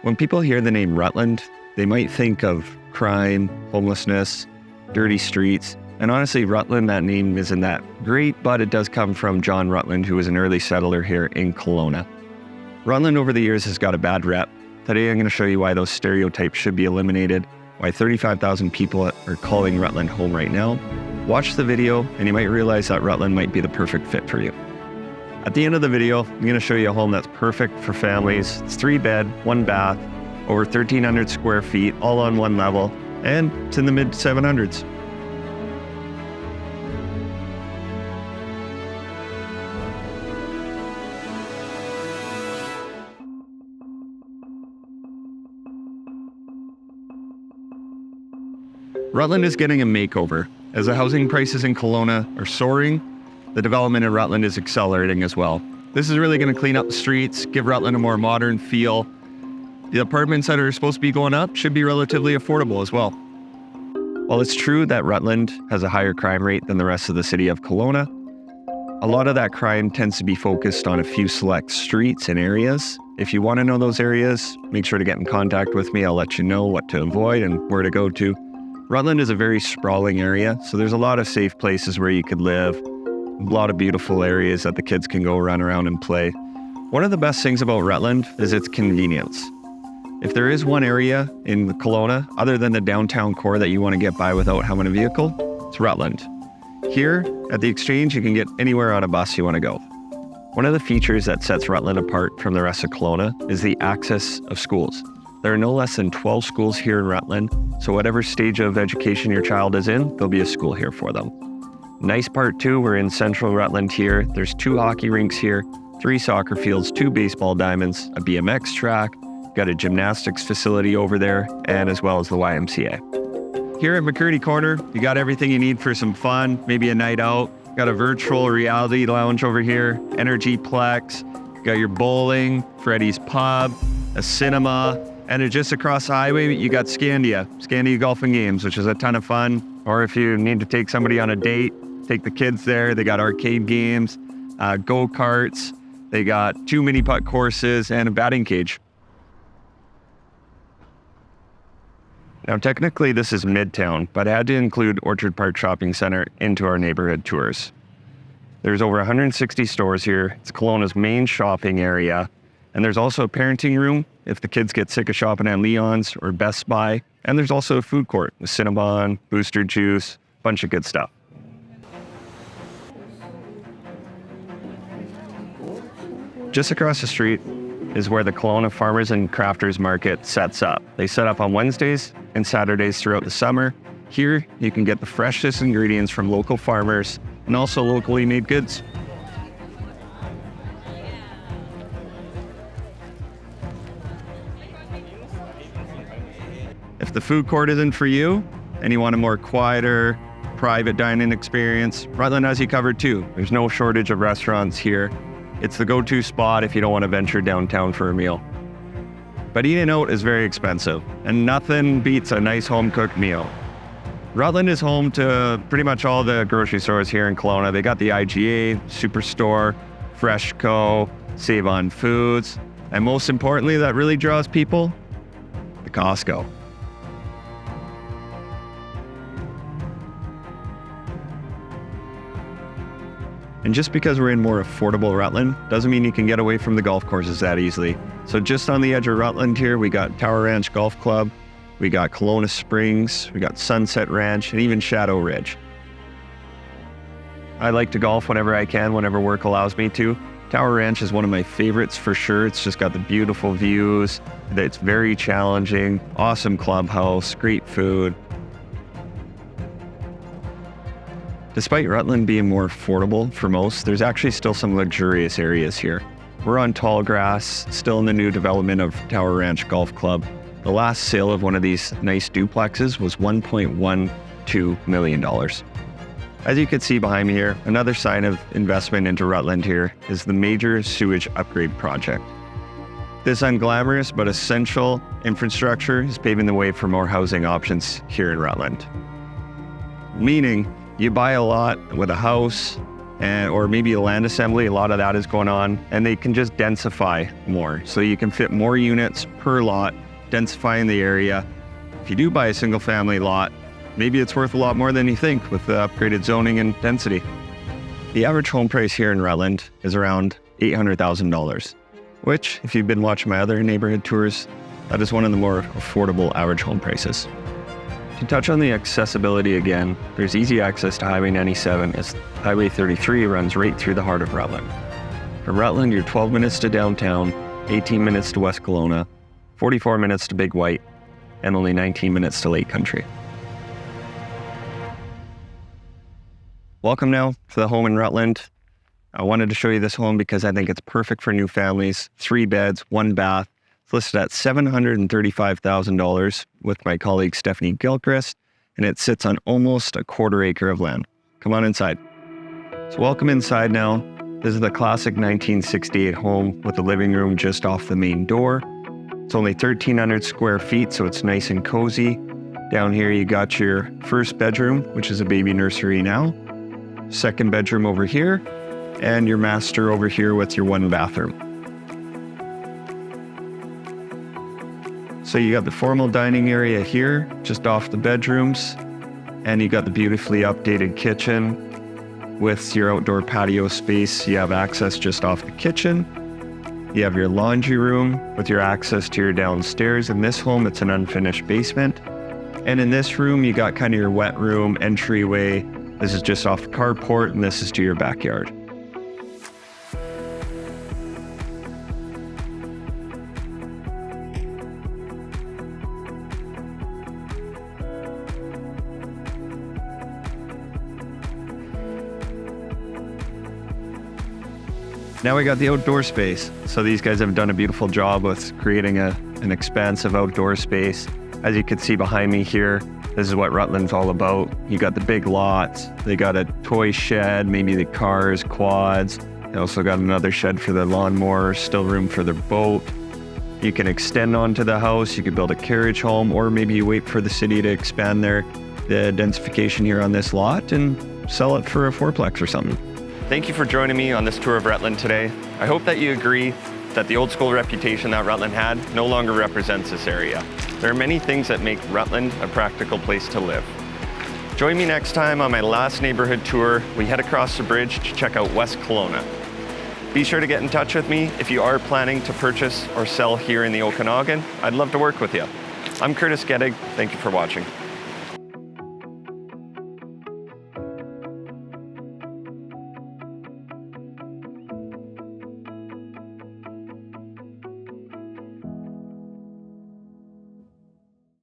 When people hear the name Rutland, they might think of crime, homelessness, dirty streets. And honestly, Rutland, that name isn't that great, but it does come from John Rutland, who was an early settler here in Kelowna. Rutland over the years has got a bad rep. Today I'm going to show you why those stereotypes should be eliminated, why 35,000 people are calling Rutland home right now. Watch the video and you might realize that Rutland might be the perfect fit for you. At the end of the video, I'm going to show you a home that's perfect for families. It's 3-bed, 1-bath, over 1,300 square feet, all on one level, and it's in the mid 700s. Rutland is getting a makeover. As the housing prices in Kelowna are soaring, the development in Rutland is accelerating as well. This is really going to clean up the streets, give Rutland a more modern feel. The apartments that are supposed to be going up should be relatively affordable as well. While it's true that Rutland has a higher crime rate than the rest of the city of Kelowna, a lot of that crime tends to be focused on a few select streets and areas. If you want to know those areas, make sure to get in contact with me. I'll let you know what to avoid and where to go to. Rutland is a very sprawling area, so there's a lot of safe places where you could live, a lot of beautiful areas that the kids can go run around and play. One of the best things about Rutland is its convenience. If there is one area in Kelowna, other than the downtown core, that you want to get by without having a vehicle, it's Rutland. Here at the Exchange, you can get anywhere on a bus you want to go. One of the features that sets Rutland apart from the rest of Kelowna is the access of schools. There are no less than 12 schools here in Rutland, so whatever stage of education your child is in, there'll be a school here for them. Nice part too, we're in central Rutland here. There's 2 hockey rinks here, 3 soccer fields, 2 baseball diamonds, a BMX track, got a gymnastics facility over there, and as well as the YMCA. Here at McCurdy Corner, you got everything you need for some fun, maybe a night out. Got a virtual reality lounge over here, Energy Plex, got your bowling, Freddy's Pub, a cinema, and just across the highway, you got Scandia Golf and Games, which is a ton of fun. Or if you need to take somebody on a date, take the kids there. They got arcade games, go-karts. They got 2 mini putt courses and a batting cage. Now, technically, this is Midtown, but I had to include Orchard Park Shopping Center into our neighborhood tours. There's over 160 stores here. It's Kelowna's main shopping area. And there's also a parenting room if the kids get sick of shopping at Leon's or Best Buy. And there's also a food court with Cinnabon, Booster Juice, a bunch of good stuff. Just across the street is where the Kelowna Farmers and Crafters Market sets up. They set up on Wednesdays and Saturdays throughout the summer. Here, you can get the freshest ingredients from local farmers and also locally made goods. If the food court isn't for you and you want a more quieter, private dining experience, Rutland has you covered too. There's no shortage of restaurants here. It's the go-to spot if you don't want to venture downtown for a meal. But eating out is very expensive, and nothing beats a nice home-cooked meal. Rutland is home to pretty much all the grocery stores here in Kelowna. They got the IGA, Superstore, Freshco, Save On Foods, and most importantly, that really draws people, the Costco. And just because we're in more affordable Rutland doesn't mean you can get away from the golf courses that easily. So just on the edge of Rutland here, we got Tower Ranch Golf Club, we got Kelowna Springs, we got Sunset Ranch, and even Shadow Ridge. I like to golf whenever I can, whenever work allows me to. Tower Ranch is one of my favorites for sure. It's just got the beautiful views. It's very challenging, awesome clubhouse, great food. Despite Rutland being more affordable for most, there's actually still some luxurious areas here. We're on tall grass, still in the new development of Tower Ranch Golf Club. The last sale of one of these nice duplexes was $1.12 million. As you can see behind me here, another sign of investment into Rutland here is the major sewage upgrade project. This unglamorous but essential infrastructure is paving the way for more housing options here in Rutland. Meaning, you buy a lot with a house, or maybe a land assembly. A lot of that is going on, and they can just densify more. So you can fit more units per lot, densifying the area. If you do buy a single family lot, maybe it's worth a lot more than you think with the upgraded zoning and density. The average home price here in Rutland is around $800,000, which, if you've been watching my other neighborhood tours, that is one of the more affordable average home prices. To touch on the accessibility again, there's easy access to Highway 97 as Highway 33 runs right through the heart of Rutland. From Rutland, you're 12 minutes to downtown, 18 minutes to West Kelowna, 44 minutes to Big White, and only 19 minutes to Lake Country. Welcome now to the home in Rutland. I wanted to show you this home because I think it's perfect for new families. 3 beds, 1 bath. It's listed at $735,000 with my colleague Stephanie Gilchrist, and it sits on almost a 1/4 acre of land. Come on inside. So welcome inside now. This is the classic 1968 home with a living room just off the main door. It's only 1,300 square feet, so it's nice and cozy. Down here you got your first bedroom, which is a baby nursery now. Second bedroom over here, and your master over here with your 1 bathroom. So you got the formal dining area here, just off the bedrooms, and you got the beautifully updated kitchen with your outdoor patio space. You have access just off the kitchen. You have your laundry room with your access to your downstairs. In this home, it's an unfinished basement. And in this room, you got kind of your wet room entryway. This is just off the carport, and this is to your backyard. Now we got the outdoor space. So these guys have done a beautiful job with creating an expansive outdoor space. As you can see behind me here, this is what Rutland's all about. You got the big lots. They got a toy shed, maybe the cars, quads. They also got another shed for the lawnmower, still room for their boat. You can extend onto the house. You could build a carriage home, or maybe you wait for the city to expand the densification here on this lot and sell it for a 4-plex or something. Thank you for joining me on this tour of Rutland today. I hope that you agree that the old school reputation that Rutland had no longer represents this area. There are many things that make Rutland a practical place to live. Join me next time on my last neighborhood tour. We head across the bridge to check out West Kelowna. Be sure to get in touch with me if you are planning to purchase or sell here in the Okanagan. I'd love to work with you. I'm Curtis Gettig. Thank you for watching.